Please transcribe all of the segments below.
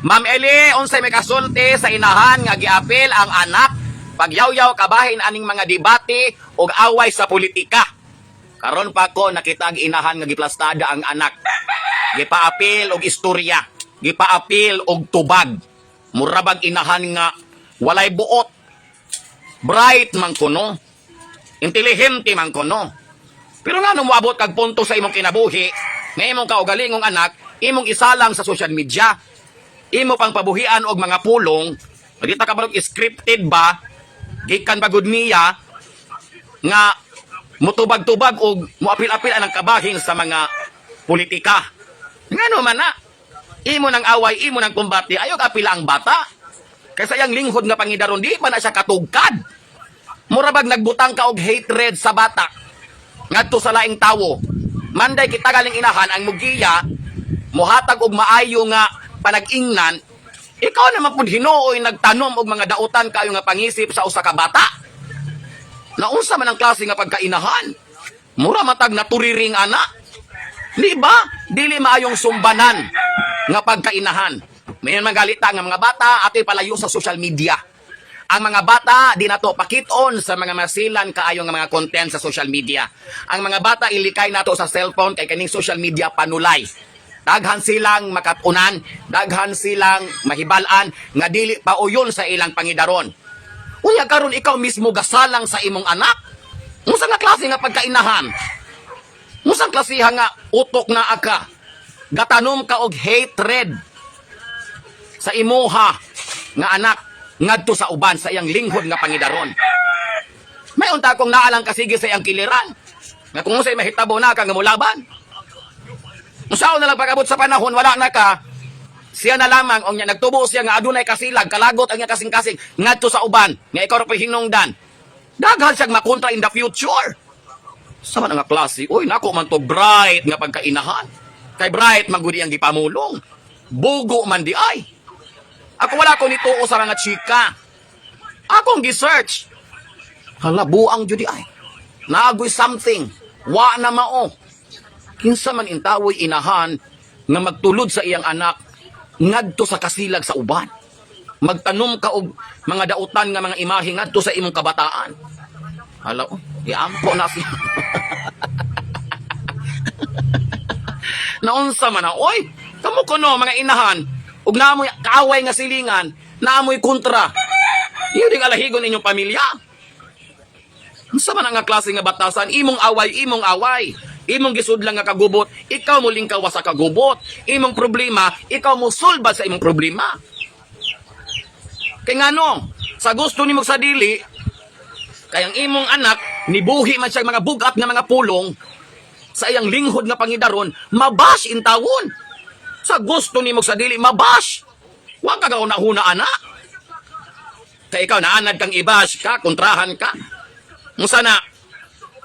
Ma'am Eli, unsay may kasulti sa inahan nga giapil ang anak pagyaw-yaw kabahin aning mga debate ug away sa politika. Karon pa ko nakita ang inahan nga giplastada ang anak. Gipaapil og istorya, gipaapil og tubag. Murabag inahan nga walay buot. Bright man kuno. Intelihente man kuno. Pero nga nung moabot kag punto sa imong kinabuhi, nga imong kaugalingong anak, imong isalang sa social media, imo pang pabuhian og mga pulong, di ta kabarog scripted ba, gikan bagod niya, nga mutubag-tubag og muapil-apil ang kabahin sa mga politika. Nga man na, imo nang away, imo nang kumbati, ayog apila ang bata. Kaysa yang linghod nga pangidaron, di pa na siya katugkad. Murabag nagbutang ka og hatred sa bata. Ngadto sa laing tawo. Manday kita galing inahan ang mugiya, muhatag og maayo nga panag-ingnan, ikaw naman pud hinuoy nagtanom og mga dautan kayo nga pangisip sa usa ka bata. Naunsa man ang klase nga pagkainahan? Mura matag naturiring ana. Di ba? Dili maayong sumbanan nga pagkainahan. Mayon magalita nga mga bata atoy palayo sa social media. Ang mga bata di nato pakit-on sa mga masilan kaayo nga mga content sa social media. Ang mga bata ilikay nato sa cellphone kay kaning social media panulay. Daghan silang makatunan, daghan silang mahibalan nga dili pa uyon sa ilang pangidaron. Unya karon ikaw mismo gasalang sa imong anak. Unsa nga klase nga pagkainahan? Unsa klase nga utok na aka? Gatanom ka og hatred sa imuha nga anak ngadto sa uban sa iyang linghod nga pangidaron. May unta kong naalang kasige sa iyang kiliran. Nga kung unsay mahitabo na ka nga mulaban. Usaw na lang pag-abot sa panahon, wala na ka, siya na lamang, o niya, nagtubo siya nga adunay kasilag, kalagot ang niya kasing-kasing, ngadto sa uban, nga ikaw rin hinungdan. Daghan siyang makontra in the future. Sa man nga klase, uy, nako man to bright nga pagkainahan. Kay bright, magudi ang gipamulong. Bugo man di ay. Ako wala ko nito o sa nga chika. Akong gi-search. Hala, buang judi ay. Naagoy something. Wa na mao. Kinsa man intawoy inahan nga magtulod sa iyang anak ngadto sa kasilag sa uban. Magtanom ka og mga dautan nga mga imahe ngadto sa imong kabataan. Hala, iampo na siya. Naunsa man na, oy, kamo kuno mga inahan, ug naamoy kaaway nga silingan, naamoy kontra. Iyo ding alahigon inyong pamilya. Unsa man nga klase nga batasan, imong away. Imong gisudlang nga kagubot, ikaw mo lingkaw sa kagubot. Imong problema, ikaw mo sulbad sa imong problema. Kay ngano, sa gusto nimo sa dili, kayang imong anak nibuhi man siya mga bugat nga mga pulong sa iyang linghod nga pangidaron, mabash in tawon. Sa gusto nimo sa dili, mabash. Wa ka gauna-huna ana. Kay ikaw naanad kang ibash ka, kontrahan ka. Unsa na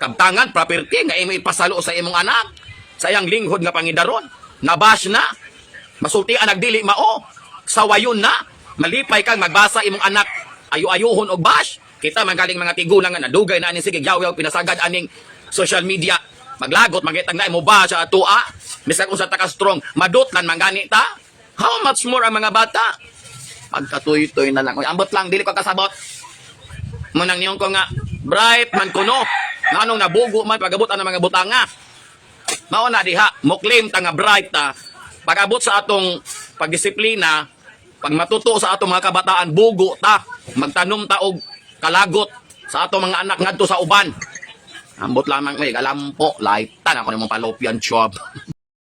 kabtangan, property, nga imo ipasalo sa imong anak, sa iyang linghod nga pangidaron, nabash na, masultian nagdili mao, sawayon na, malipay kang magbasa imong anak, ayu-ayuhon og bash, kita man galing mga tigulang nga nadugay na aning sige, yaw-yaw, pinasagad aning social media, maglagot, magitag na imo ba sa atua, misag kung sa taka-strong, madutlan man gani ta, how much more ang mga bata? Pagkatuy-tuy na lang, ambot lang, dili ko kasabot, munang niyong ko nga, bright man kuno, nganong nabugo man pag-abot ang mga butanga. Mao na diha, muklim ta nga bright ta. Pag-abot sa atong pagdisiplina, pag matuto sa atong mga kabataan, bugo ta. Magtanom ta og kalagot sa atong mga anak ngadto sa uban. Ambot lamang may galampo, laitan ako nimong palopyan job.